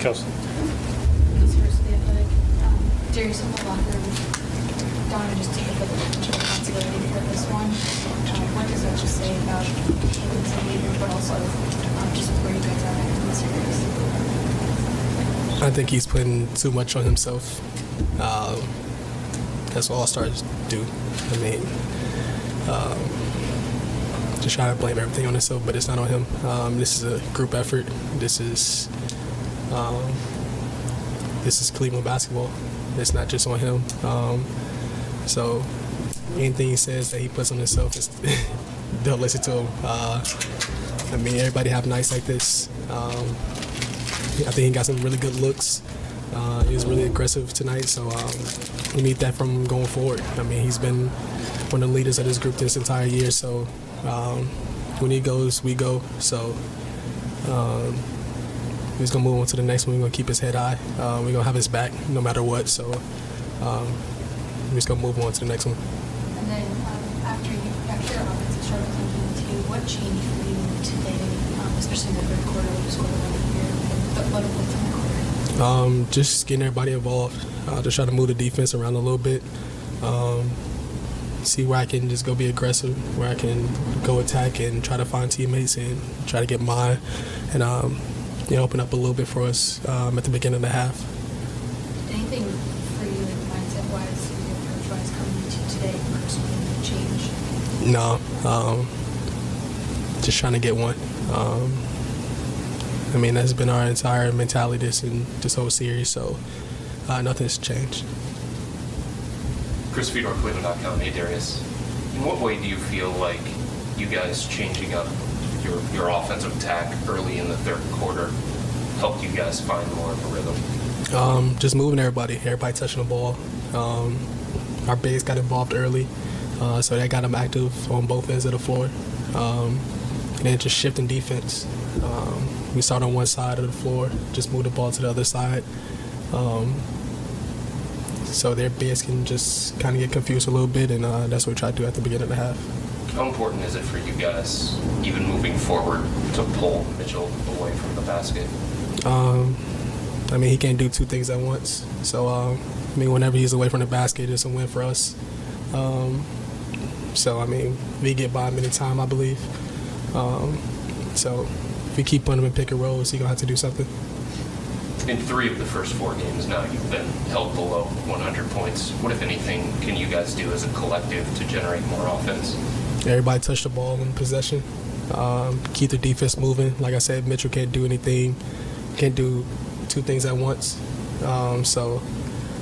Kelsey. He's first of the Athletic. Darius in the locker room. Don just took a bit of responsibility for this one. What does that just say about his behavior, but also just where you guys are in the series? I think he's putting too much on himself. That's what all stars do. I mean, just try to blame everything on himself, but it's not on him. This is a group effort. This is Cleveland basketball. It's not just on him. So anything he says that he puts on himself, don't listen to him. I mean, everybody have nights like this. I think he got some really good looks. He was really aggressive tonight, so we need that from him going forward. I mean, he's been one of the leaders of this group this entire year, so when he goes, we go. So he's going to move on to the next one. We're going to keep his head high. We're going to have his back no matter what, so we're just going to move on to the next one. And then after your offensive struggle in game two, what changed for you today, especially in the third quarter when you scored 11 here? What in the quarter? Just getting everybody involved. Just trying to move the defense around a little bit. See where I can just go be aggressive, where I can go attack and try to find teammates and try to get mine, and open up a little bit for us at the beginning of the half. Anything for you, mindset-wise, approach-wise, coming into today personally change? No, just trying to get one. I mean, that's been our entire mentality this whole series, so nothing's changed. Chris Fedor, Cleveland.com. Hey, Darius. In what way do you feel like you guys changing up your offensive attack early in the third quarter helped you guys find more of a rhythm? Just moving everybody touching the ball. Our bigs got involved early, so that got them active on both ends of the floor. And then just shifting defense. We start on one side of the floor, just move the ball to the other side. So their bigs can just kind of get confused a little bit, and that's what we try to do at the beginning of the half. How important is it for you guys, even moving forward, to pull Mitchell away from the basket? I mean, he can't do two things at once. So, I mean, whenever he's away from the basket, it's a win for us. So, I mean, we get by him anytime, I believe. So if we keep putting him in pick and rolls, he's going to have to do something. In 3 of the first 4 games now, you've been held below 100 points. What, if anything, can you guys do as a collective to generate more offense? Everybody touch the ball in possession. Keep the defense moving. Like I said, Mitchell can't do anything, can't do two things at once. So,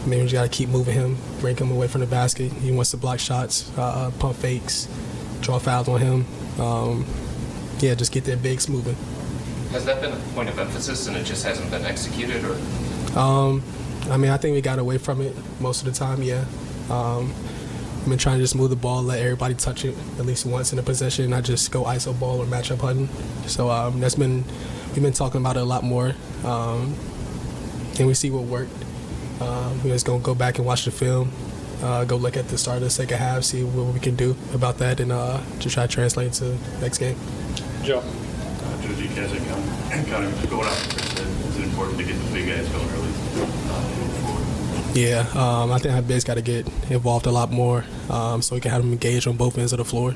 I mean, we just got to keep moving him, break him away from the basket. He wants to block shots, pump fakes, draw fouls on him. Just get their bigs moving. Has that been a point of emphasis and it just hasn't been executed? Or? I mean, I think we got away from it most of the time, yeah. I've been trying to just move the ball, let everybody touch it at least once in a possession, not just go iso ball or matchup hunting. So we've been talking about it a lot more, and we see what worked. We're just going to go back and watch the film, go look at the start of the second half, see what we can do about that, and just try to translate to the next game. Joe. Josie, you guys are kind of going out. Is it important to get the big guys going early? Yeah, I think our bigs got to get involved a lot more so we can have them engaged on both ends of the floor.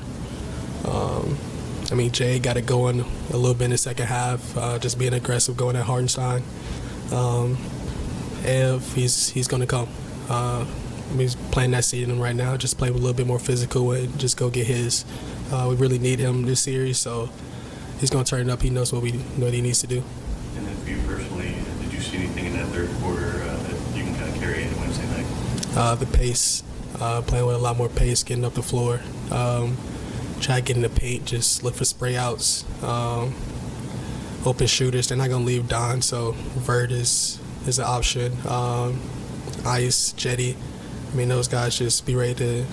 I mean, Jay got it going a little bit in the second half, just being aggressive, going at Hartenstein. Ev, he's going to come. He's playing that season right now, just play a little bit more physical and just go get his. We really need him this series, so he's going to turn it up. He knows what he needs to do. And then for you personally, did you see anything in that third quarter that you can kind of carry into Wednesday night? The pace, playing with a lot more pace, getting up the floor. Try to get in the paint, just look for spray outs, open shooters. They're not going to leave Don, so Vert is an option. Ice, Jetty. I mean, those guys just be ready to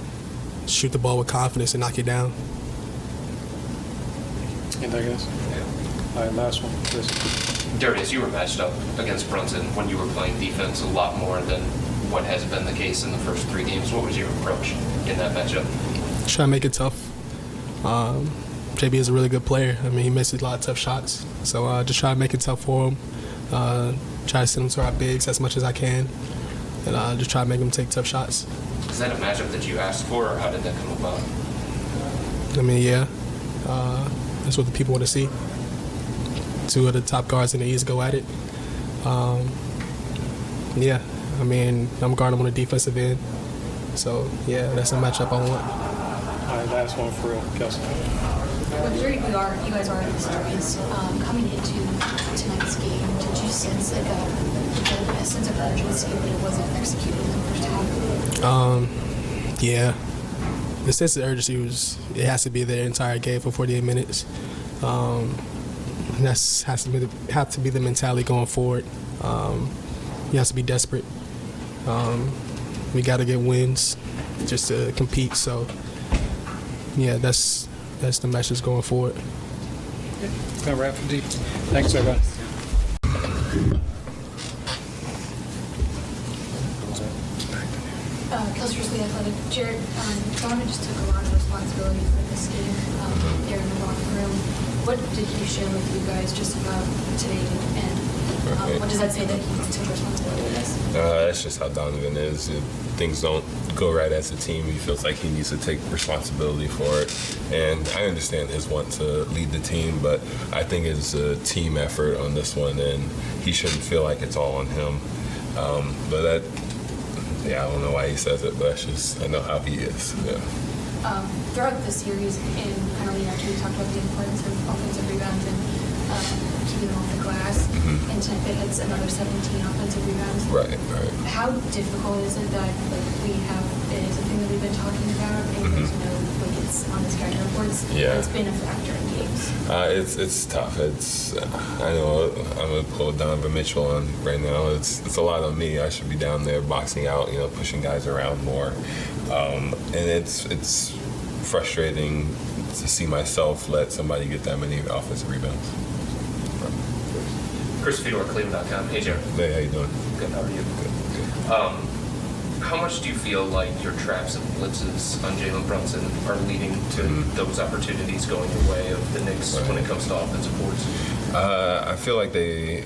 shoot the ball with confidence and knock it down. Anything else? Yeah. All right, last one. Chris. Darius, you were matched up against Brunson when you were playing defense a lot more than what has been the case in the first 3 games. What was your approach in that matchup? Try to make it tough. JB is a really good player. I mean, he misses a lot of tough shots. So just try to make it tough for him. try to send them to our bigs as much as I can, and just try to make them take tough shots. Is that a matchup that you asked for, or how did that come about? I mean, yeah, that's what the people want to see. Two of the top guards in the East go at it. Yeah, I mean, I'm guarding them on the defensive end. So, yeah, that's a matchup I want. All right, last one for real, Kelsey. With Jarrett, you guys are historians. Coming into tonight's game, did you sense like a sense of urgency that it wasn't executed in the first half? Yeah. The sense of urgency it has to be there the entire game for 48 minutes. And that's have to be the mentality going forward. You have to be desperate. We got to get wins just to compete. So, yeah, that's the message going forward. Gonna wrap for deep. Thanks, everybody. Kelsey Risley, Athletic. Jarrett, Donna just took a lot of responsibility for this game there in the locker room. What did he share with you guys just about today, and what does that say that he took responsibility for this? That's just how Donovan is. If things don't go right as a team, he feels like he needs to take responsibility for it. And I understand his want to lead the team, but I think it's a team effort on this one, and he shouldn't feel like it's all on him. I don't know why he says it, but I know how he is. Yeah. Throughout the series, and kind of leading up to, we talked about the importance of offensive rebounds and keeping them off the glass. Mm-hmm. And tonight it hits another 17 offensive rebounds. Right. How difficult is it that we have, it is a thing that we've been talking about, and there's no, it's on the scouting reports, Yeah. it's been a factor in games. It's tough. I know I'm gonna pull Donovan Mitchell on right now. It's a lot on me. I should be down there boxing out, pushing guys around more. And it's frustrating to see myself let somebody get that many offensive rebounds. Chris Fedor, Cleveland.com. Hey, Jarrett. Hey, how you doing? Good. How are you? Good. How much do you feel like your traps and blitzes on Jalen Brunson are leading to those opportunities going your way of the Knicks when it comes to offensive boards? I feel like they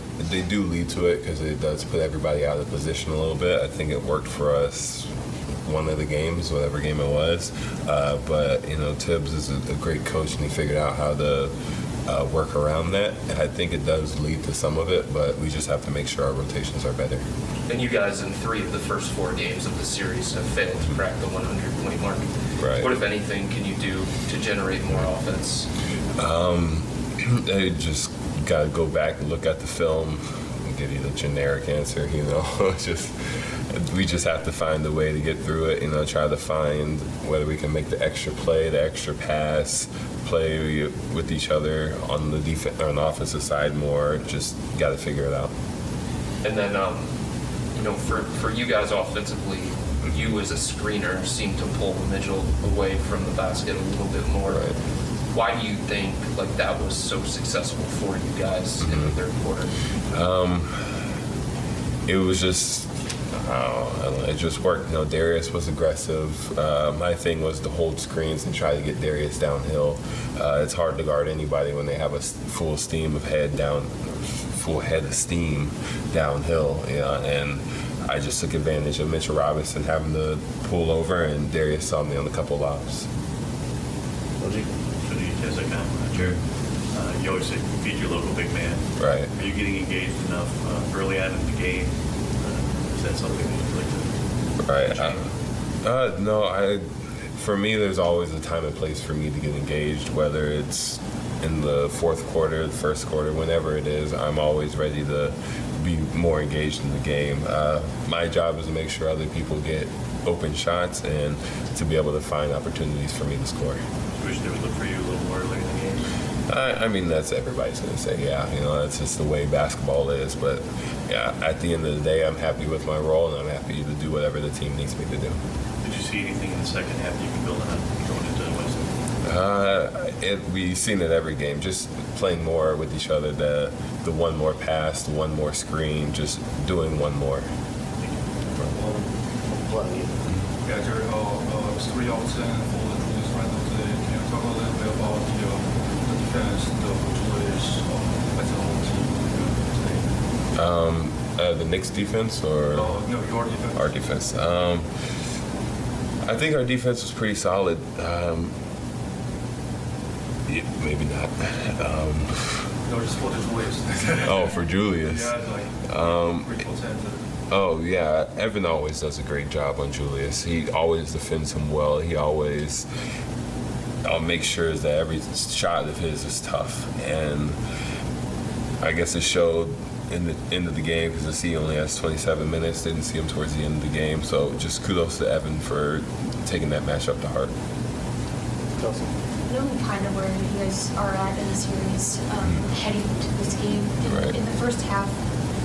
do lead to it because it does put everybody out of position a little bit. I think it worked for us one of the games, whatever game it was. But Tibbs is a great coach, and he figured out how to work around that. And I think it does lead to some of it, but we just have to make sure our rotations are better. And you guys in 3 of the first 4 games of the series have failed to crack the 100-point mark. Right. What, if anything, can you do to generate more offense? They just got to go back and look at the film and give you the generic answer, we just have to find a way to get through it, try to find whether we can make the extra play, the extra pass, play with each other on the offensive side more. Just got to figure it out. And then, for you guys offensively, you as a screener seem to pull Mitchell away from the basket a little bit more. Right. Why do you think that was so successful for you guys in the third quarter? It was just, it just worked. Darius was aggressive. My thing was to hold screens and try to get Darius downhill. It's hard to guard anybody when they have a full head of steam downhill. And I just took advantage of Mitchell Robinson having to pull over, and Darius saw me on a couple lobs. Jarrett, you always say feed your local big man. Right. Are you getting engaged enough early on in the game? Is that something that you'd like to Right. No, for me, there's always a time and place for me to get engaged, whether it's in the fourth quarter, the first quarter, whenever it is. I'm always ready to be more engaged in the game. My job is to make sure other people get open shots and to be able to find opportunities for me to score. You wish they would look for you a little more early in the game? I mean, that's everybody's going to say, yeah. That's just the way basketball is. But, yeah, at the end of the day, I'm happy with my role, and I'm happy to do whatever the team needs me to do. Did you see anything in the second half that you can build on going into Wednesday? We've seen it every game, just playing more with each other, the one more pass, the one more screen, just doing one more. Yeah, Jarrett, it's 3 out of 10 for the Knicks right now today. Can you talk a little bit about the defense, the two ways as a whole team today? The Knicks defense or No, your defense. our defense? I think our defense was pretty solid. Yeah, maybe not. No, just for the Julius. Oh, for Julius. Yeah, like pretty talented. Oh, yeah. Evan always does a great job on Julius. He always defends him well. He always makes sure that every shot of his is tough. And I guess it showed in the end of the game because I see he only has 27 minutes. Didn't see him towards the end of the game. So just kudos to Evan for taking that matchup to heart. Knowing kind of where you guys are at in the series heading to this game, Right. in the first half,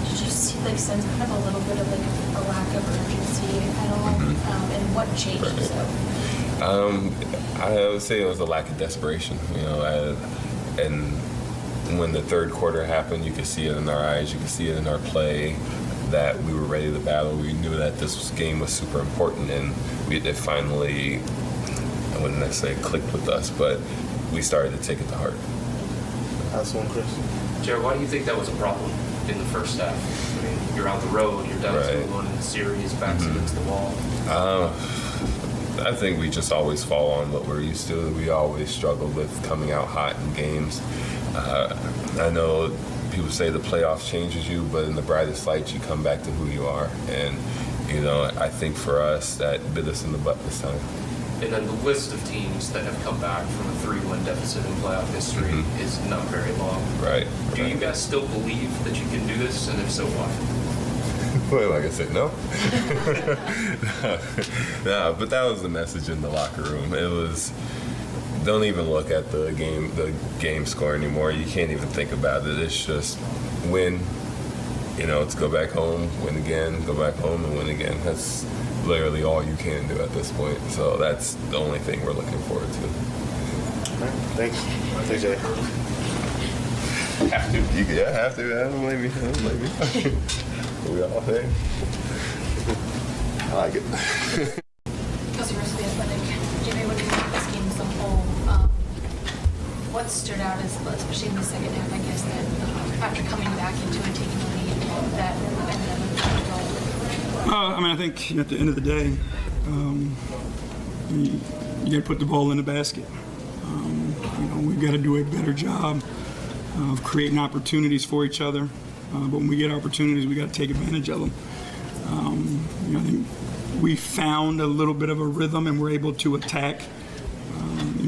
did you see, sense kind of a little bit of a lack of urgency at all? And what changed? Right. So I would say it was a lack of desperation, and when the third quarter happened, you could see it in our eyes, you could see it in our play that we were ready to battle. We knew that this game was super important, and it finally, I wouldn't necessarily clicked with us, but we started to take it to heart. That's one, Chris. Jarrett, why do you think that was a problem in the first half? I mean, you're on the road, you're down Right. 2-1 in the series, backs against the wall. I think we just always fall on what we're used to. We always struggle with coming out hot in games. I know people say the playoffs changes you, but in the brightest lights, you come back to who you are. And, I think for us, that bit us in the butt this time. And then the list of teams that have come back from a 3-1 deficit in playoff history is not very long. Right. Do you guys still believe that you can do this? And if so, why? Well, like I said, no. No, but that was the message in the locker room. It was, don't even look at the game score anymore. You can't even think about it. It's just win. It's go back home, win again, go back home and win again. That's literally all you can do at this point. So that's the only thing we're looking forward to. All right. Thanks. Thanks, Jay. Have to. Have to. Don't blame me. We all think. I like it. because the rest of the athletic, Jimmy, what do you think of this game as a whole? What stood out is, especially in the second half, I guess, that after coming back into it, taking the lead, that ended up with the goal? I think at the end of the day, you got to put the ball in the basket. We've got to do a better job of creating opportunities for each other. But when we get opportunities, we got to take advantage of them. I think we found a little bit of a rhythm and we're able to attack.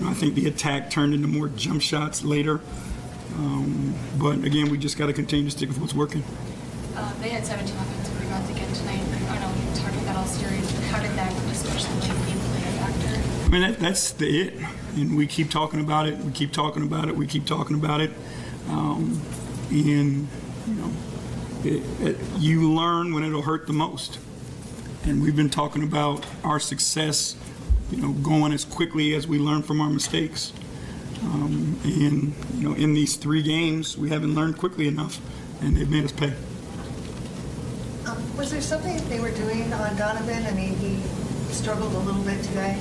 I think the attack turned into more jump shots later. But again, we just got to continue to stick with what's working. They had 17 offensive rebounds again tonight. I know we've talked about that all series, but how did that especially make you play a factor? That's the it. And we keep talking about it. We keep talking about it. We keep talking about it. You learn when it'll hurt the most. And we've been talking about our success, going as quickly as we learn from our mistakes. In these 3 games, we haven't learned quickly enough, and they've made us pay. Was there something they were doing on Donovan? I mean, he struggled a little bit today.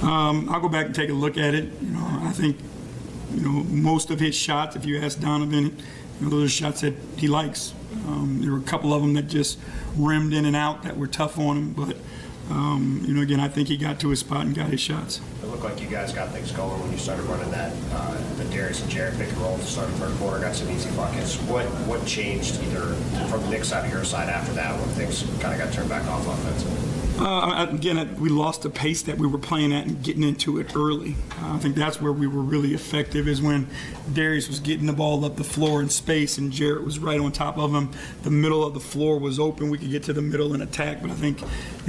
I'll go back and take a look at it. I think, most of his shots, if you ask Donovan, those are shots that he likes. There were a couple of them that just rimmed in and out that were tough on him, but again, I think he got to his spot and got his shots. It looked like you guys got things going when you started running that the Darius and Jarrett pick and roll to start the third quarter, got some easy buckets. What changed either from the Knicks side or your side after that when things kind of got turned back off offensively? Again, we lost the pace that we were playing at and getting into it early. I think that's where we were really effective, is when Darius was getting the ball up the floor in space and Jarrett was right on top of him. The middle of the floor was open. We could get to the middle and attack. But I think,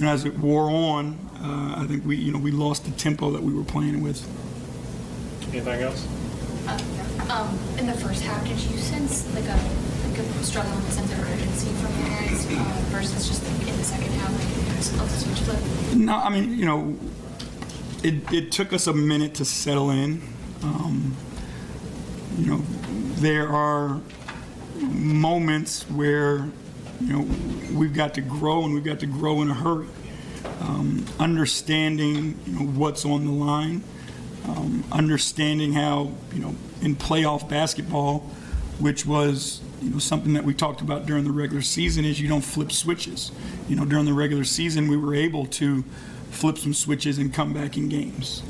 as it wore on, I think we lost the tempo that we were playing with. Anything else? In the first half, did you sense a struggle with a sense of urgency from you guys versus just in the second half, of the switch flip? No, it took us a minute to settle in. There are moments where, we've got to grow, and we've got to grow in a hurry. Understanding, what's on the line, understanding how, in playoff basketball, which was, something that we talked about during the regular season is you don't flip switches. During the regular season, we were able to flip some switches and come back in games.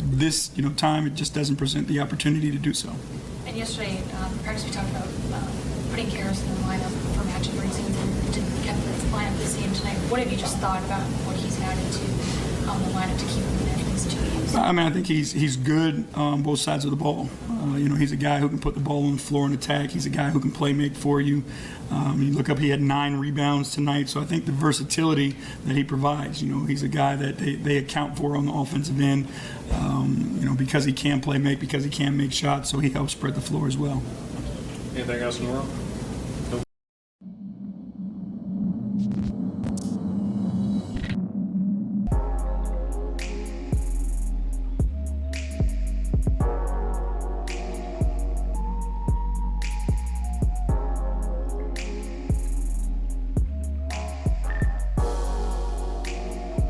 This time, it just doesn't present the opportunity to do so. And yesterday, practice, we talked about putting Karras in the lineup for matchup reasons and didn't get the lineup the same tonight. What have you just thought about what he's added to the lineup to keep him in at least 2 games? I think he's good on both sides of the ball. He's a guy who can put the ball on the floor and attack. He's a guy who can play make for you. You look up, he had 9 rebounds tonight. So I think the versatility that he provides, he's a guy that they account for on the offensive end, because he can play make, because he can make shots, so he helps spread the floor as well. Anything else in the room?